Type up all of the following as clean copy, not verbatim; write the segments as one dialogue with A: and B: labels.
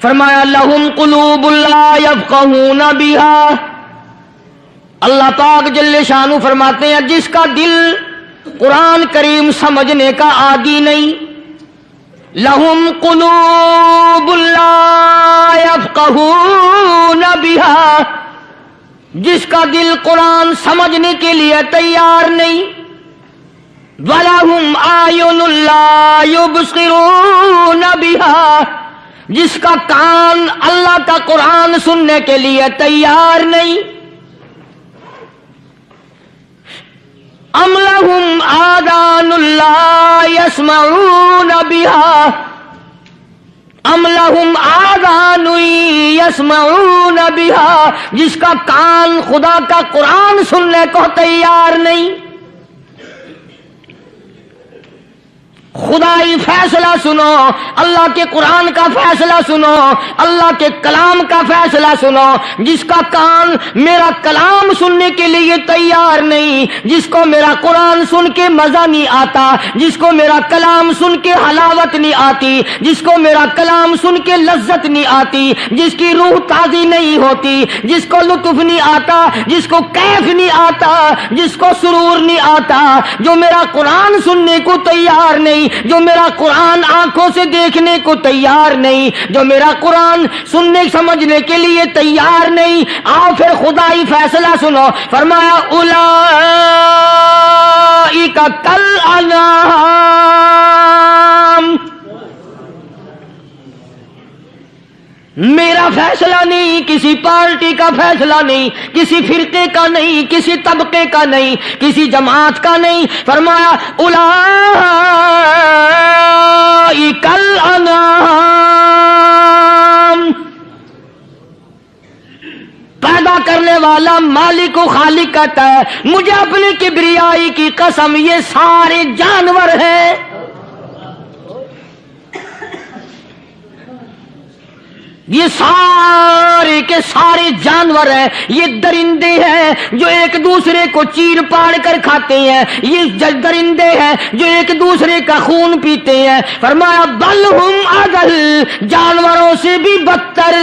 A: فرمایا لہم قلوب لا یفقہون بہا، اللہ پاک جل شانہ فرماتے ہیں جس کا دل قرآن کریم سمجھنے کا عادی نہیں، لہم قلوب لا یفقہون بہا، جس کا دل قرآن سمجھنے کے لیے تیار نہیں، وَلَهُمْ أَعْيُنٌ لَا يُبْصِرُونَ بِهَا، جس کا کان اللہ کا قرآن سننے کے لیے تیار نہیں، أَمْ لَهُمْ آذَانٌ لَا يَسْمَعُونَ بِهَا، أَمْ لَهُمْ آذَانٌ يَسْمَعُونَ بِهَا، جس کا کان خدا کا قرآن سننے کو تیار نہیں۔ خدائی فیصلہ سنو، اللہ کے قرآن کا فیصلہ سنو، اللہ کے کلام کا فیصلہ سنو، جس کا کان میرا کلام سننے کے لیے تیار نہیں، جس کو میرا قرآن سن کے مزہ نہیں آتا، جس کو میرا کلام سن کے حلاوت نہیں آتی، جس کو میرا کلام سن کے لذت نہیں آتی، جس کی روح تازی نہیں ہوتی، جس کو لطف نہیں آتا، جس کو کیف نہیں آتا، جس کو سرور نہیں آتا، جو میرا قرآن سننے کو تیار نہیں، جو میرا قرآن آنکھوں سے دیکھنے کو تیار نہیں، جو میرا قرآن سننے سمجھنے کے لیے تیار نہیں، آؤ پھر خدائی فیصلہ سنو، فرمایا اولئک کالانعام، میرا فیصلہ نہیں، کسی پارٹی کا فیصلہ نہیں، کسی فرقے کا نہیں، کسی طبقے کا نہیں، کسی جماعت کا نہیں، فرمایا اولئک الانعام، پیدا کرنے والا مالک و خالق کہتا ہے مجھے اپنی کبریائی کی قسم یہ سارے جانور ہیں، یہ سارے کے سارے جانور ہیں، یہ درندے ہیں جو ایک دوسرے کو چیر پاڑ کر کھاتے ہیں، یہ درندے ہیں جو ایک دوسرے کا خون پیتے ہیں، فرمایا بل ہم اضل، جانوروں سے بھی بدتر۔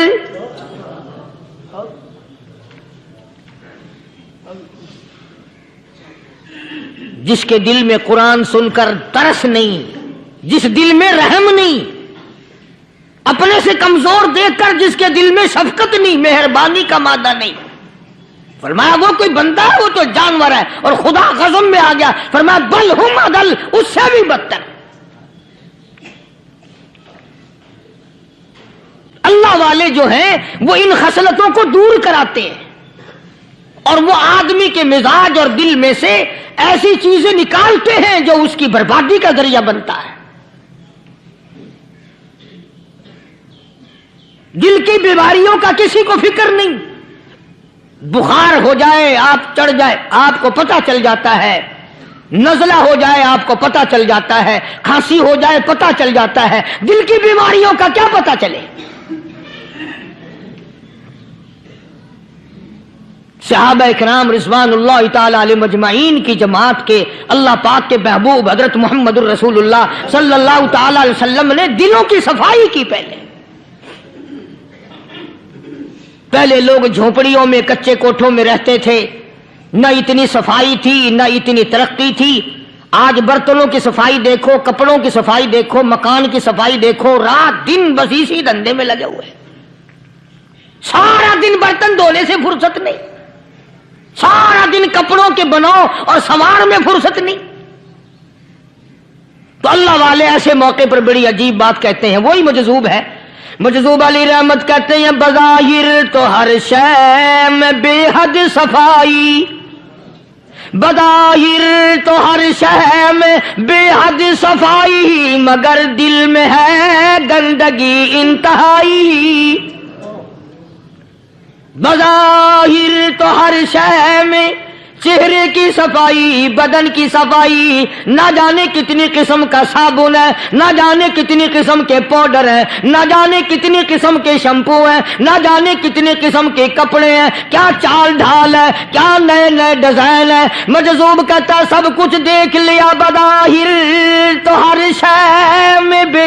A: جس کے دل میں قرآن سن کر ترس نہیں، جس دل میں رحم نہیں، اپنے سے کمزور دیکھ کر جس کے دل میں شفقت نہیں، مہربانی کا مادہ نہیں، فرمایا وہ کوئی بندہ ہے، وہ تو جانور ہے، اور خدا غضب میں آ گیا، فرمایا بل ہم اضل، اس سے بھی بدتر۔ اللہ والے جو ہیں وہ ان خصلتوں کو دور کراتے ہیں، اور وہ آدمی کے مزاج اور دل میں سے ایسی چیزیں نکالتے ہیں جو اس کی بربادی کا ذریعہ بنتا ہے۔ دل کی بیماریوں کا کسی کو فکر نہیں، بخار ہو جائے آپ چڑھ جائے آپ کو پتہ چل جاتا ہے، نزلہ ہو جائے آپ کو پتہ چل جاتا ہے، کھانسی ہو جائے پتہ چل جاتا ہے، دل کی بیماریوں کا کیا پتہ چلے؟ صحابہ اکرام رضوان اللہ تعالی علیہم اجمعین کی جماعت کے اللہ پاک کے محبوب حضرت محمد الرسول اللہ صلی اللہ تعالی علیہ وسلم نے دلوں کی صفائی کی۔ پہلے لوگ جھونپڑیوں میں کچے کوٹھوں میں رہتے تھے، نہ اتنی صفائی تھی نہ اتنی ترقی تھی۔ آج برتنوں کی صفائی دیکھو، کپڑوں کی صفائی دیکھو، مکان کی صفائی دیکھو، رات دن بس اسی دھندے میں لگے ہوئے، سارا دن برتن دھونے سے فرصت نہیں، سارا دن کپڑوں کے بناؤ اور سنوار میں فرصت نہیں۔ تو اللہ والے ایسے موقع پر بڑی عجیب بات کہتے ہیں، وہی مجذوب ہے، مجذوب علی رحمت کہتے ہیں بظاہر تو ہر شے میں بے حد صفائی، بظاہر تو ہر شے میں بے حد صفائی، مگر دل میں ہے گندگی انتہائی، بظاہر تو ہر شے میں چہرے کی صفائی، بدن کی صفائی، نہ جانے کتنی قسم کا صابن ہے، نہ جانے کتنی قسم کے پاؤڈر ہیں، نہ جانے کتنی قسم کے شیمپو ہیں، نہ جانے کتنی قسم کے کپڑے ہیں، کیا چال ڈھال ہے، کیا نئے نئے ڈیزائن ہے۔ مجذوب کہتا سب کچھ دیکھ لیا، بظاہر تو ہر شے میں بے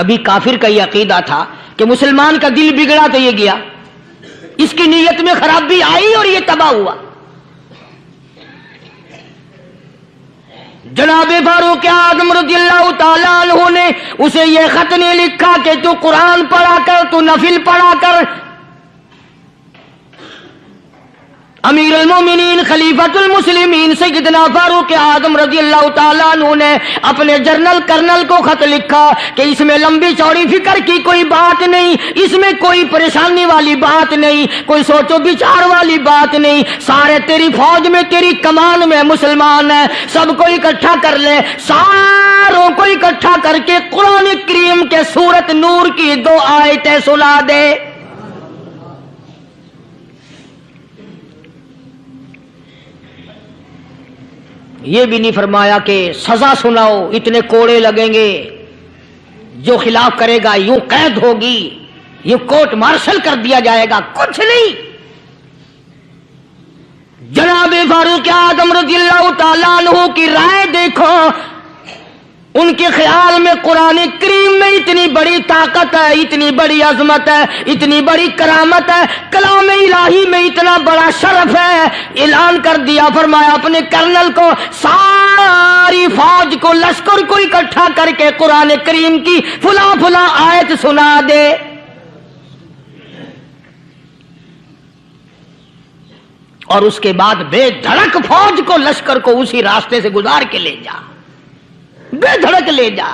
A: کبھی کافر کا یہ عقیدہ تھا کہ مسلمان کا دل بگڑا تو یہ گیا، اس کی نیت میں خرابی آئی اور یہ تباہ ہوا۔ جناب فاروق اعظم رضی اللہ تعالیٰ عنہ نے اسے یہ خط نہیں لکھا کہ تو قرآن پڑھا کر، تو نفل پڑھا کر۔ امیر المومنین خلیفۃ المسلمین سیدنا فاروق اعظم رضی اللہ تعالیٰ عنہ نے اپنے جنرل کرنل کو خط لکھا کہ اس میں لمبی چوڑی فکر کی کوئی بات نہیں، اس میں کوئی پریشانی والی بات نہیں، کوئی سوچ و بچار والی بات نہیں، سارے تیری فوج میں تیری کمان میں مسلمان ہیں، سب کو اکٹھا کر لے، ساروں کو اکٹھا کر کے قرآن کریم کے سورۃ نور کی 2 آیتیں سنا دے۔ یہ بھی نہیں فرمایا کہ سزا سناؤ، اتنے کوڑے لگیں گے، جو خلاف کرے گا یوں قید ہوگی، یوں کورٹ مارشل کر دیا جائے گا، کچھ نہیں۔ جناب فاروق اعظم رضی اللہ تعالیٰ عنہ کی رائے دیکھو، ان کے خیال میں قرآن کریم میں اتنی بڑی طاقت ہے، اتنی بڑی عظمت ہے، اتنی بڑی کرامت ہے، کلام الہی میں اتنا بڑا شرف ہے۔ اعلان کر دیا، فرمایا اپنے کرنل کو ساری فوج کو، لشکر کو اکٹھا کر کے قرآن کریم کی فلاں فلاں آیت سنا دے۔ اور اس کے بعد بے دھڑک فوج کو، لشکر کو اسی راستے سے گزار کے لے جا، بے دھڑک لے جا۔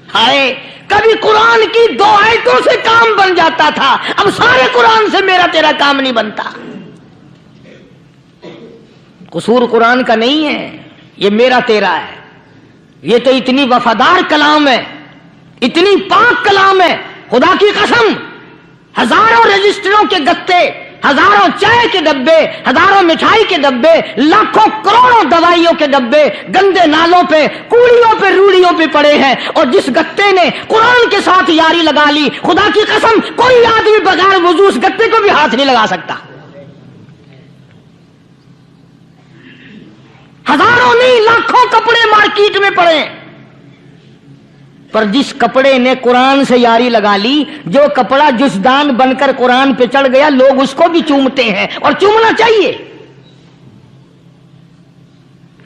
A: ہائے، کبھی قرآن کی 2 آیتوں سے کام بن جاتا تھا، اب سارے قرآن سے میرا تیرا کام نہیں بنتا۔ قصور قرآن کا نہیں ہے، یہ میرا تیرا ہے۔ یہ تو اتنی وفادار کلام ہے، اتنی پاک کلام ہے، خدا کی قسم، ہزاروں رجسٹروں کے گتے، ہزاروں چائے کے ڈبے، ہزاروں مٹھائی کے ڈبے، لاکھوں کروڑوں دوائیوں کے ڈبے گندے نالوں پہ، کوڑیوں پہ، روڑیوں پہ پڑے ہیں، اور جس گتے نے قرآن کے ساتھ یاری لگا لی، خدا کی قسم کوئی آدمی بغیر وضو اس گتے کو بھی ہاتھ نہیں لگا سکتا۔ ہزاروں نہیں، لاکھوں کپڑے مارکیٹ میں پڑے، پر جس کپڑے نے قرآن سے یاری لگا لی، جو کپڑا جزدان بن کر قرآن پہ چڑھ گیا، لوگ اس کو بھی چومتے ہیں، اور چومنا چاہیے۔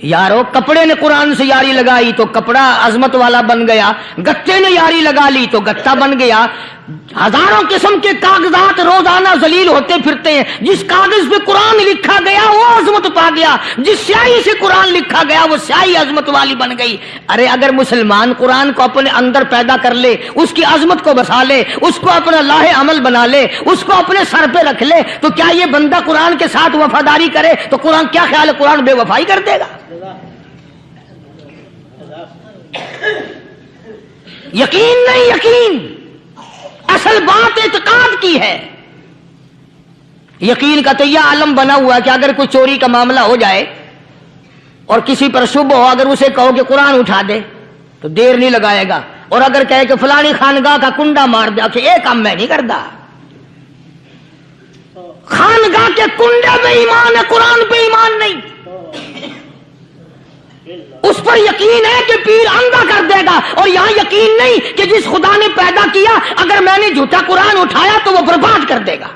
A: یارو، کپڑے نے قرآن سے یاری لگائی تو کپڑا عظمت والا بن گیا، گتے نے یاری لگا لی تو گتا بن گیا۔ ہزاروں قسم کے کاغذات روزانہ ذلیل ہوتے پھرتے ہیں، جس کاغذ پہ قرآن لکھا گیا وہ عظمت پا گیا، جس سیاہی سے قرآن لکھا گیا وہ سیاہی عظمت والی بن گئی۔ ارے اگر مسلمان قرآن کو اپنے اندر پیدا کر لے، اس کی عظمت کو بسا لے، اس کو اپنا لاہ عمل بنا لے، اس کو اپنے سر پہ رکھ لے، تو کیا یہ بندہ قرآن کے ساتھ وفاداری کرے تو قرآن کیا خیال ہے، قرآن بے وفائی کر دے گا؟ یقین نہیں، یقین اصل بات اعتقاد کی ہے۔ یقین کا تو یہ عالم بنا ہوا ہے کہ اگر کوئی چوری کا معاملہ ہو جائے اور کسی پر شبہ ہو، اگر اسے کہو کہ قرآن اٹھا دے تو دیر نہیں لگائے گا، اور اگر کہے کہ فلانی خانگاہ کا کنڈا مار دے، کہ یہ کام میں نہیں کرتا۔ خانگاہ کے کنڈے پہ ایمان ہے، قرآن پہ ایمان نہیں۔ اس پر یقین ہے کہ پیر اندھا کر دے گا، اور یہاں یقین نہیں کہ جس خدا نے پیدا کیا اگر میں نے جھوٹا قرآن اٹھایا تو وہ برباد کر دے گا۔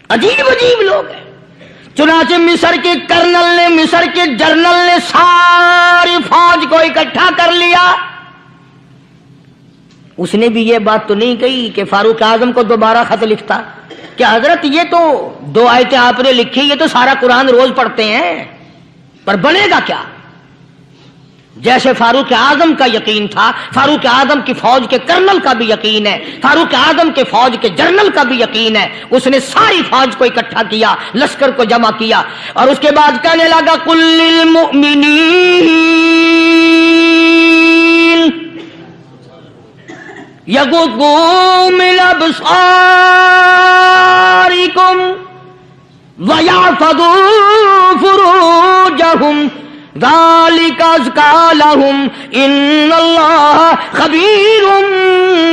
A: عجیب عجیب لوگ ہیں۔ چنانچہ مصر کے کرنل نے، مصر کے جنرل نے ساری فوج کو اکٹھا کر لیا۔ اس نے بھی یہ بات تو نہیں کہی کہ فاروق اعظم کو دوبارہ خط لکھتا کہ حضرت یہ تو 2 آیتیں آپ نے لکھی، یہ تو سارا قرآن روز پڑھتے ہیں، پر بنے گا کیا؟ جیسے فاروق اعظم کا یقین تھا، فاروق اعظم کی فوج کے کرنل کا بھی یقین ہے، فاروق اعظم کے فوج کے جنرل کا بھی یقین ہے۔ اس نے ساری فوج کو اکٹھا کیا، لشکر کو جمع کیا، اور اس کے بعد کہنے لگا قل للمؤمنین یغضوا من ابصارکم ویحفظوا فروجہم ذالک ازکی لہم ان اللہ خبیر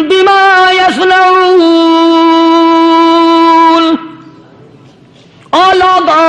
A: بما یصنعون۔ او لوگو،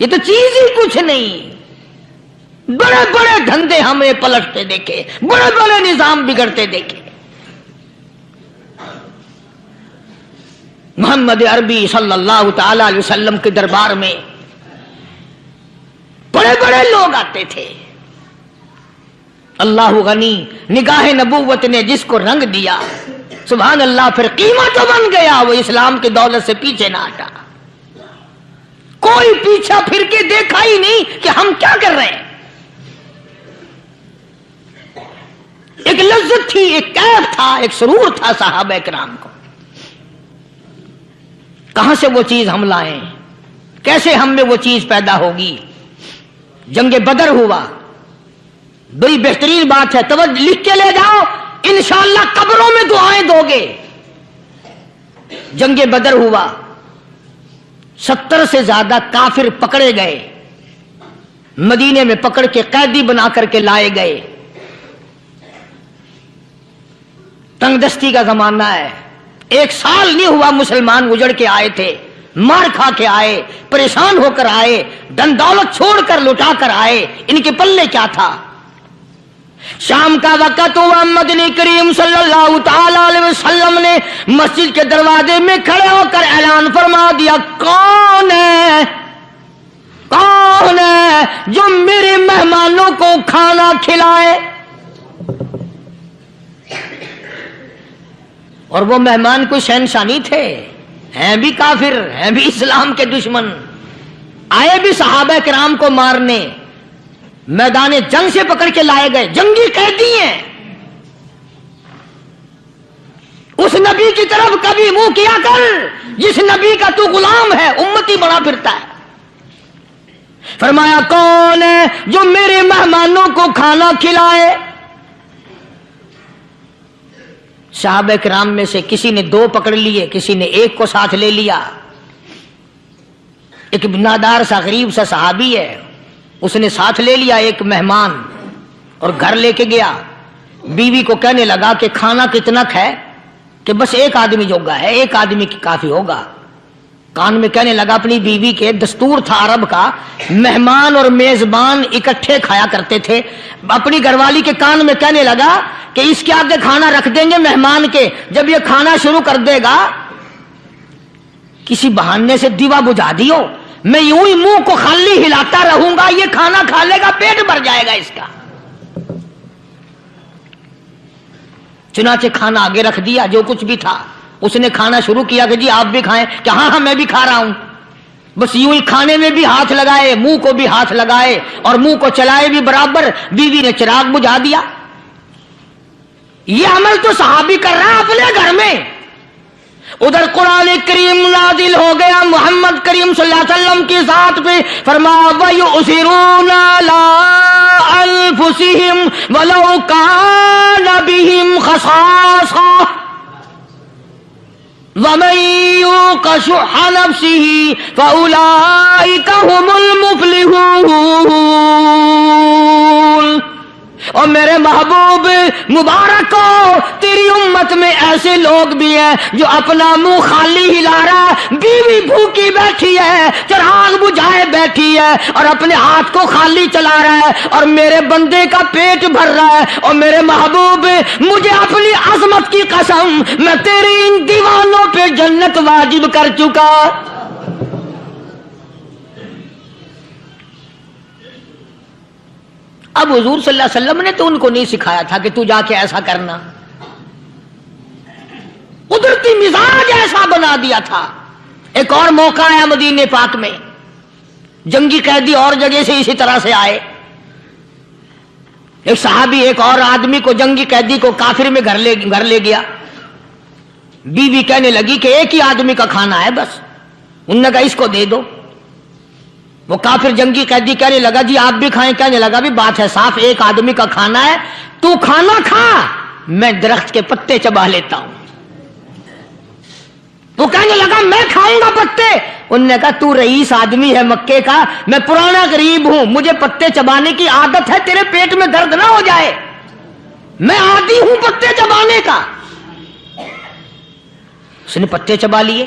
A: یہ تو چیز ہی کچھ نہیں. بڑے بڑے دھندے ہمیں پلٹتے دیکھے, بڑے بڑے نظام بگڑتے دیکھے. محمد عربی صلی اللہ تعالی علیہ وسلم کے دربار میں بڑے بڑے لوگ آتے تھے. اللہ غنی, نگاہ نبوت نے جس کو رنگ دیا, سبحان اللہ, پھر قیمت تو بن گیا, وہ اسلام کی دولت سے پیچھے نہ ہٹا. کوئی پیچھا پھر کے دیکھا ہی نہیں کہ ہم کیا کر رہے ہیں. ایک لذت تھی, ایک کیف تھا, ایک سرور تھا صحابہ کرام کو. کہاں سے وہ چیز ہم لائیں, کیسے ہم میں وہ چیز پیدا ہوگی. جنگ بدر ہوا, بڑی بہترین بات ہے, توجہ لکھ کے لے جاؤ, انشاءاللہ قبروں میں دعائیں دو گے. جنگ بدر ہوا, 70 سے زیادہ کافر پکڑے گئے, مدینے میں پکڑ کے قیدی بنا کر کے لائے گئے. تنگ دستی کا زمانہ ہے, 1 سال نہیں ہوا مسلمان اجڑ کے آئے تھے, مار کھا کے آئے, پریشان ہو کر آئے, دن دولت چھوڑ کر لٹا کر آئے. ان کے پلے کیا تھا. شام کا وقت ہوا, مدنی کریم صلی اللہ تعالی علیہ وسلم نے مسجد کے دروازے میں کھڑے ہو کر اعلان فرما دیا, کون ہے, کون ہے جو میرے مہمانوں کو کھانا کھلائے. اور وہ مہمان کوئی شہنشاہ نہیں تھے, ہیں بھی کافر, ہیں بھی اسلام کے دشمن, آئے بھی صحابہ کرام کو مارنے, میدان جنگ سے پکڑ کے لائے گئے, جنگی قیدی ہیں. اس نبی کی طرف کبھی منہ کیا کر جس نبی کا تو غلام ہے, امتی بنا پھرتا ہے. فرمایا کون ہے جو میرے مہمانوں کو کھانا کھلائے. صحابہ کرام میں سے کسی نے 2 پکڑ لیے, کسی نے 1 کو ساتھ لے لیا. ایک بنادار سا غریب سا صحابی ہے, اس نے ساتھ لے لیا ایک مہمان اور گھر لے کے گیا. بیوی کو کہنے لگا کہ کھانا کتنا ہے, کہ بس 1 آدمی جوگا ہے, 1 آدمی کی کافی ہوگا. کان میں کہنے لگا اپنی بیوی کے, دستور تھا عرب کا, مہمان اور میزبان اکٹھے کھایا کرتے تھے. اپنی گھر والی کے کان میں کہنے لگا کہ اس کے آگے کھانا رکھ دیں گے مہمان کے, جب یہ کھانا شروع کر دے گا کسی بہانے سے دیوا بجھا دیو, میں یوں ہی منہ کو خالی ہلاتا رہوں گا, یہ کھانا کھا لے گا, پیٹ بھر جائے گا اس کا. چنانچہ کھانا آگے رکھ دیا, جو کچھ بھی تھا. اس نے کھانا شروع کیا کہ جی آپ بھی کھائیں, کہ ہاں میں بھی کھا رہا ہوں. بس یوں ہی کھانے میں بھی ہاتھ لگائے, منہ کو بھی ہاتھ لگائے, اور منہ کو چلائے بھی برابر. بیوی نے چراغ بجھا دیا. یہ عمل تو صحابی کر رہا ہے اپنے گھر میں. ادھر قرآن کریم نازل ہو گیا محمد کریم صلی اللہ علیہ وسلم کی ذات پہ, فرمایا وَيُؤْثِرُونَ عَلَىٰ أَنفُسِهِمْ وَلَوْ كَانَ بِهِمْ خَصَاصَةٌ وَمَن يُوقَ شُحَّ نَفْسِهِ فَأُولَٰئِكَ هُمُ الْمُفْلِحُونَ. اور میرے محبوب مبارک ہو, تیری امت میں ایسے لوگ بھی ہیں جو اپنا منہ خالی ہلا رہا ہے, بیوی بھوکی بیٹھی ہے, چراغ بجھائے بیٹھی ہے, اور اپنے ہاتھ کو خالی چلا رہا ہے, اور میرے بندے کا پیٹ بھر رہا ہے. اور میرے محبوب مجھے اپنی عظمت کی قسم, میں تیری ان دیوانوں پہ جنت واجب کر چکا. اب حضور صلی اللہ علیہ وسلم نے تو ان کو نہیں سکھایا تھا کہ تو جا کے ایسا کرنا, قدرتی مزاج ایسا بنا دیا تھا. ایک اور موقع آیا مدینے پاک میں, جنگی قیدی اور جگہ سے اسی طرح سے آئے. ایک صحابی ایک اور آدمی کو, جنگی قیدی کو کافر میں گھر لے گیا. بیوی کہنے لگی کہ 1 ہی آدمی کا کھانا ہے بس. انہوں نے کہا اس کو دے دو. وہ کافر جنگی قیدی کہنے لگا جی آپ بھی کھائیں. کہنے لگا بھی بات ہے صاف, 1 آدمی کا کھانا ہے, تو کھانا کھا, میں درخت کے پتے چبا لیتا ہوں. وہ کہنے لگا میں کھاؤں گا پتے. انہوں نے کہا تو رئیس آدمی ہے مکے کا, میں پرانا غریب ہوں, مجھے پتے چبانے کی عادت ہے, تیرے پیٹ میں درد نہ ہو جائے, میں عادی ہوں پتے چبانے کا. اس نے پتے چبا لیے.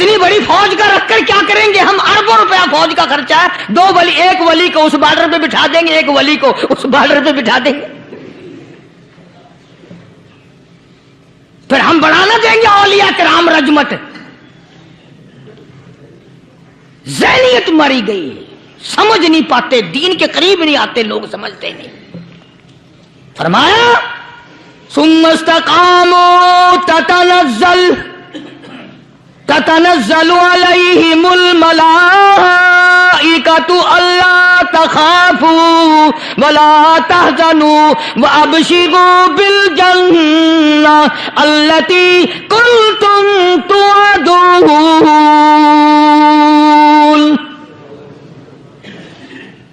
A: اتنی بڑی فوج کا رکھ کر کیا کریں گے ہم؟ اربوں روپیہ فوج کا خرچہ ہے، دو ولی، ایک ولی کو اس بارڈر پہ بٹھا دیں گے، ایک ولی کو اس بارڈر پہ بٹھا دیں گے، پھر ہم بڑھانا دیں گے اولیاء کرام رجمت؟ ذہنیت مری گئی، سمجھ نہیں پاتے، دین کے قریب نہیں آتے لوگ، سمجھتے نہیں۔ فرمایا ثم استقاموا تتنزل علیہم الملائکۃ الا تخافوا ولا تحزنوا وابشروا بالجنہ التی کنتم توعدون۔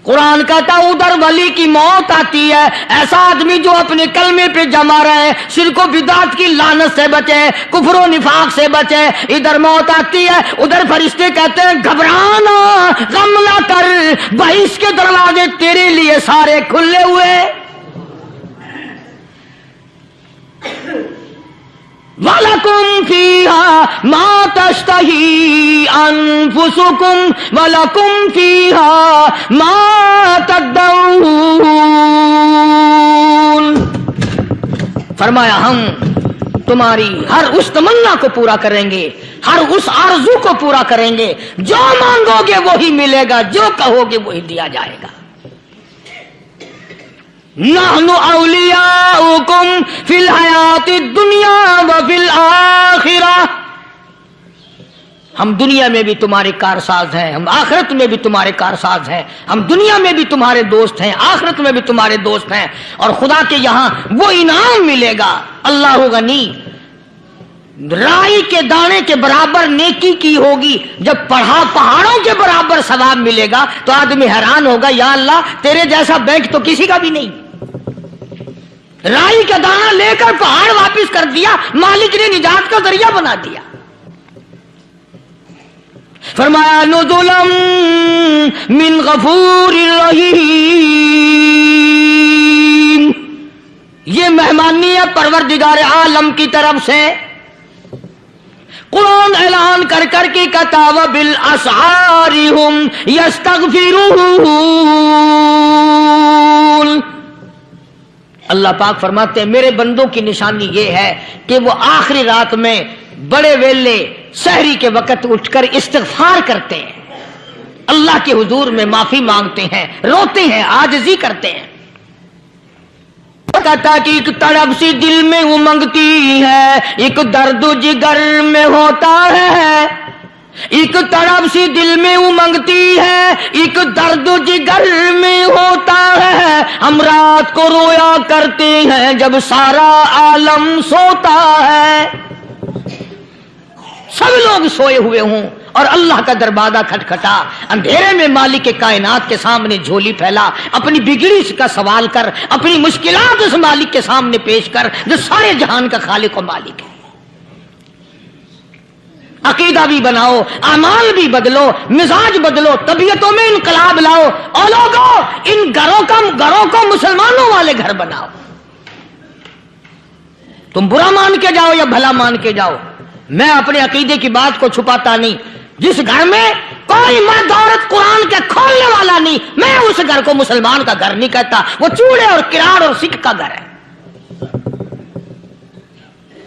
A: قرآن کہتا ہے ادھر ولی کی موت آتی ہے، ایسا آدمی جو اپنے کلمے پہ جمع رہے، شرک و بدعت کی لعنت سے بچے، کفر و نفاق سے بچے، ادھر موت آتی ہے، ادھر فرشتے کہتے ہیں گھبرانا، غم نہ کر، بہشت کے دروازے تیرے لیے سارے کھلے ہوئے۔ وَلَكُمْ فِيهَا مَا تَشْتَهِي أَنفُسُكُمْ وَلَكُمْ فِيهَا مَا تَدَّعُونَ۔ فرمایا ہم تمہاری ہر اس تمنا کو پورا کریں گے، ہر اس آرزو کو پورا کریں گے، جو مانگو گے وہی ملے گا، جو کہو گے وہی دیا جائے گا۔ نحن اولیاؤکم فی الحیات الدنیا وفی الآخرہ، ہم دنیا میں بھی تمہارے کارساز ہیں، ہم آخرت میں بھی تمہارے کارساز ہیں، ہم دنیا میں بھی تمہارے دوست ہیں، آخرت میں بھی تمہارے دوست ہیں، اور خدا کے یہاں وہ انعام ملے گا۔ اللہ غنی، رائی کے دانے کے برابر نیکی کی ہوگی، جب پہاڑوں کے برابر ثواب ملے گا تو آدمی حیران ہوگا، یا اللہ تیرے جیسا بینک تو کسی کا بھی نہیں۔ رائی کا دانہ لے کر پہاڑ واپس کر دیا، مالک نے نجات کا ذریعہ بنا دیا۔ فرمایا نزلا من غفور رحیم، یہ مہمانی ہے پروردگار عالم کی طرف سے۔ قرآن اعلان کر کر کے کہتا وبالاسحار هم یستغفرون۔ اللہ پاک فرماتے ہیں میرے بندوں کی نشانی یہ ہے کہ وہ آخری رات میں بڑے ویلے سحری کے وقت اٹھ کر استغفار کرتے ہیں، اللہ کے حضور میں معافی مانگتے ہیں، روتے ہیں، عاجزی کرتے ہیں۔ کہتا کہ ایک تڑپ سی دل میں امنگتی ہے، ایک درد جگر میں ہوتا ہے، ایک تڑپ سی دل میں امنگتی ہے، ایک درد جگر میں ہوتا ہے، ہم رات کو رویا کرتے ہیں جب سارا عالم سوتا ہے۔ سب لوگ سوئے ہوئے ہوں اور اللہ کا دروازہ کھٹکھٹا، اندھیرے میں مالک کے کائنات کے سامنے جھولی پھیلا، اپنی بگڑی کا سوال کر، اپنی مشکلات اس مالک کے سامنے پیش کر جو سارے جہان کا خالق و مالک ہے۔ عقیدہ بھی بناؤ، اعمال بھی بدلو، مزاج بدلو، طبیعتوں میں انقلاب لاؤ، اور لوگوں ان گھروں کو مسلمانوں والے گھر بناؤ۔ تم برا مان کے جاؤ یا بھلا مان کے جاؤ، میں اپنے عقیدے کی بات کو چھپاتا نہیں۔ جس گھر میں کوئی مرد عورت قرآن کے کھولنے والا نہیں، میں اس گھر کو مسلمان کا گھر نہیں کہتا، وہ چوڑے اور کراڑ اور سکھ کا گھر ہے۔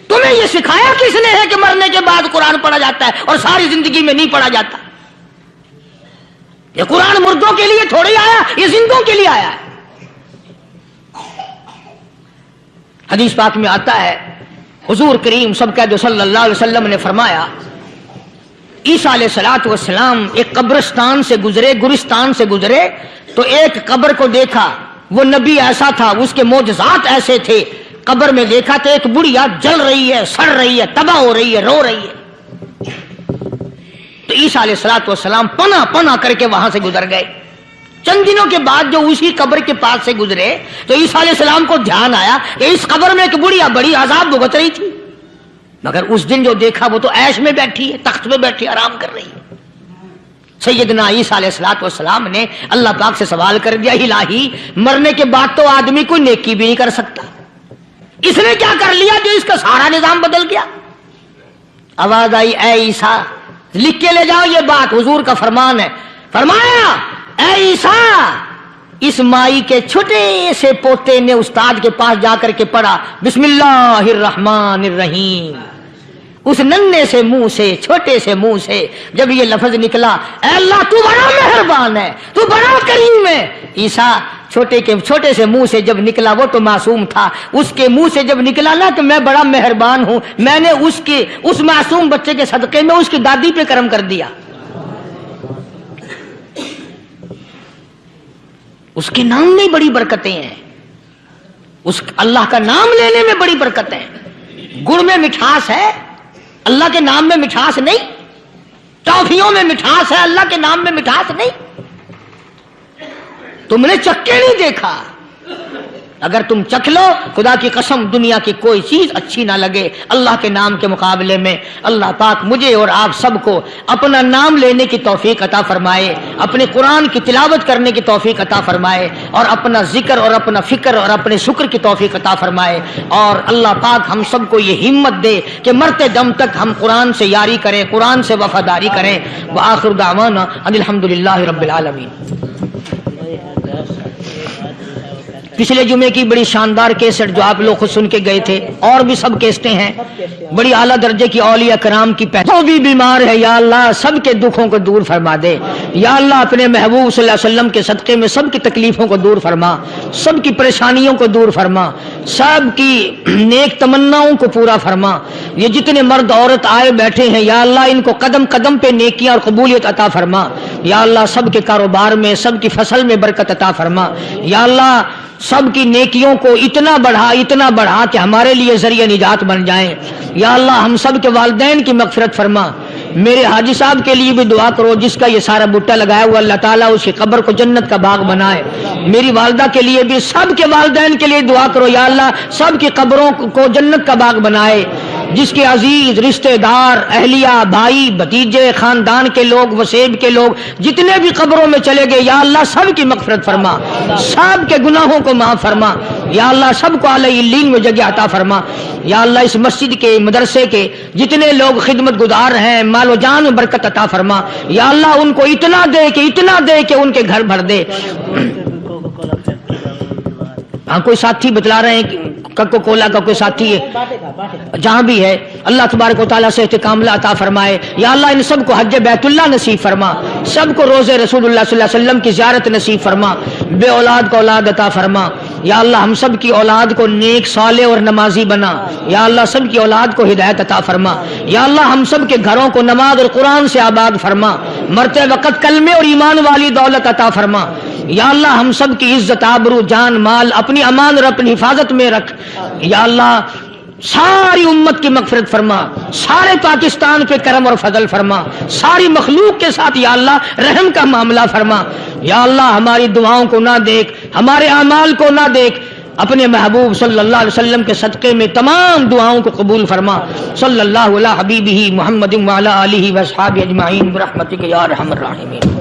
A: تمہیں یہ سکھایا کس نے ہے کہ مرنے کے بعد قرآن پڑھا جاتا ہے اور ساری زندگی میں نہیں پڑھا جاتا؟ یہ قرآن مردوں کے لیے تھوڑی آیا، یہ زندوں کے لیے آیا ہے۔ حدیث پاک میں آتا ہے حضور کریم سب کہہ دو صلی اللہ علیہ وسلم نے فرمایا عیسیٰ علیہ الصلوۃ والسلام ایک قبرستان سے گزرے، گورستان سے گزرے تو ایک قبر کو دیکھا، وہ نبی ایسا تھا، اس کے معجزات ایسے تھے، قبر میں دیکھا تو ایک بڑھیا جل رہی ہے، سڑ رہی ہے، تباہ ہو رہی ہے، رو رہی ہے۔ تو عیسیٰ علیہ الصلوۃ والسلام پناہ پناہ کر کے وہاں سے گزر گئے۔ چند دنوں کے بعد جو اسی قبر کے پاس سے گزرے تو عیسیٰ علیہ السلام کو دھیان آیا کہ اس قبر میں ایک بڑھیا بڑی عذاب بھگت رہی تھی، مگر اس دن جو دیکھا وہ تو عیش میں بیٹھی ہے، تخت میں بیٹھی آرام کر رہی ہے۔ سیدنا عیسیٰ علیہ الصلوۃ والسلام نے اللہ پاک سے سوال کر دیا، الہی مرنے کے بعد تو آدمی کوئی نیکی بھی نہیں کر سکتا، اس نے کیا کر لیا جو اس کا سارا نظام بدل گیا؟ آواز آئی، اے عیسیٰ لکھ کے لے جاؤ یہ بات، حضور کا فرمان ہے. فرمایا اے عیسیٰ، اس مائی کے چھوٹے سے پوتے نے استاد کے پاس جا کر کے پڑھا بسم اللہ الرحمن الرحیم. اس ننھے سے منہ سے، چھوٹے سے منہ سے جب یہ لفظ نکلا، اے اللہ تو بڑا مہربان ہے، تو بڑا کریم ہے. عیسیٰ چھوٹے سے منہ سے جب نکلا، وہ تو معصوم تھا، اس کے منہ سے جب نکلا نا کہ میں بڑا مہربان ہوں، میں نے اس معصوم بچے کے صدقے میں اس کی دادی پہ کرم کر دیا. اس کے نام میں بڑی برکتیں ہیں، اس اللہ کا نام لینے میں بڑی برکت ہے. گڑ میں مٹھاس ہے، اللہ کے نام میں مٹھاس نہیں. ٹافیوں میں مٹھاس ہے، اللہ کے نام میں مٹھاس نہیں. تم نے چکھ کے نہیں دیکھا، اگر تم چکھ لو خدا کی قسم دنیا کی کوئی چیز اچھی نہ لگے اللہ کے نام کے مقابلے میں. اللہ پاک مجھے اور آپ سب کو اپنا نام لینے کی توفیق عطا فرمائے، اپنے قرآن کی تلاوت کرنے کی توفیق عطا فرمائے، اور اپنا ذکر اور اپنا فکر اور اپنے شکر کی توفیق عطا فرمائے. اور اللہ پاک ہم سب کو یہ ہمت دے کہ مرتے دم تک ہم قرآن سے یاری کریں، قرآن سے وفاداری کریں. وآخر دعوانا ان الحمدللہ رب العالمین. پچھلے جمعے کی بڑی شاندار کیسٹ جو آپ لوگ خود سن کے گئے تھے، اور بھی سب کیسٹیں ہیں، بڑی اعلیٰ درجے کی اولیاء کرام کی جو بھی بیمار ہے یا اللہ سب کے دکھوں کو دور فرما دے. یا اللہ اپنے محبوب صلی اللہ علیہ وسلم کے صدقے میں سب کی تکلیفوں کو دور فرما، سب کی پریشانیوں کو دور فرما، سب کی نیک تمناؤں کو پورا فرما. یہ جتنے مرد عورت آئے بیٹھے ہیں یا اللہ ان کو قدم قدم پہ نیکیاں اور قبولیت عطا فرما. یا اللہ سب کے کاروبار میں، سب کی فصل میں برکت عطا فرما. یا اللہ سب کی نیکیوں کو اتنا بڑھا کہ ہمارے لیے ذریعہ نجات بن جائیں. یا اللہ ہم سب کے والدین کی مغفرت فرما. میرے حاجی صاحب کے لیے بھی دعا کرو جس کا یہ سارا بوٹا لگایا ہوا، اللہ تعالیٰ اس کی قبر کو جنت کا باغ بنائے. میری والدہ کے لیے بھی، سب کے والدین کے لیے دعا کرو یا اللہ سب کی قبروں کو جنت کا باغ بنائے. جس کے عزیز رشتہ دار، اہلیہ، بھائی، بھتیجے، خاندان کے لوگ، وسیب کے لوگ جتنے بھی قبروں میں چلے گئے یا اللہ سب کی مغفرت فرما، سب کے گناہوں کو معاف فرما. یا اللہ سب کو اعلی علین میں جگہ عطا فرما. یا اللہ اس مسجد کے، مدرسے کے جتنے لوگ خدمت گزار ہیں مال و جان میں برکت عطا فرما. یا اللہ ان کو اتنا دے کہ ان کے گھر بھر دے. ہاں کوئی ساتھی بتلا رہے ہیں کوکو کولا کا کوئی ساتھی ہے جہاں بھی ہے، اللہ تبارک و تعالیٰ سے کاملہ عطا فرمائے. یا اللہ ان سب کو حج بیت اللہ نصیب فرما، سب کو روزے رسول اللہ صلی اللہ علیہ وسلم کی زیارت نصیب فرما، بے اولاد کو اولاد عطا فرما. یا اللہ ہم سب کی اولاد کو نیک، صالح اور نمازی بنا. یا اللہ سب کی اولاد کو ہدایت عطا فرما. یا اللہ ہم سب کے گھروں کو نماز اور قرآن سے آباد فرما، مرتے وقت کلمے اور ایمان والی دولت عطا فرما. یا اللہ ہم سب کی عزت، آبرو، جان، مال اپنی امان اور اپنی حفاظت میں رکھ. یا اللہ ساری امت کی مغفرت فرما، سارے پاکستان پہ کرم اور فضل فرما، ساری مخلوق کے ساتھ یا اللہ رحم کا معاملہ فرما. یا اللہ ہماری دعاؤں کو نہ دیکھ، ہمارے اعمال کو نہ دیکھ، اپنے محبوب صلی اللہ علیہ وسلم کے صدقے میں تمام دعاؤں کو قبول فرما. صلی اللہ علی حبیبہ محمد وعلی آلہ واصحابہ اجمعین برحمتک یا ارحم الراحمین.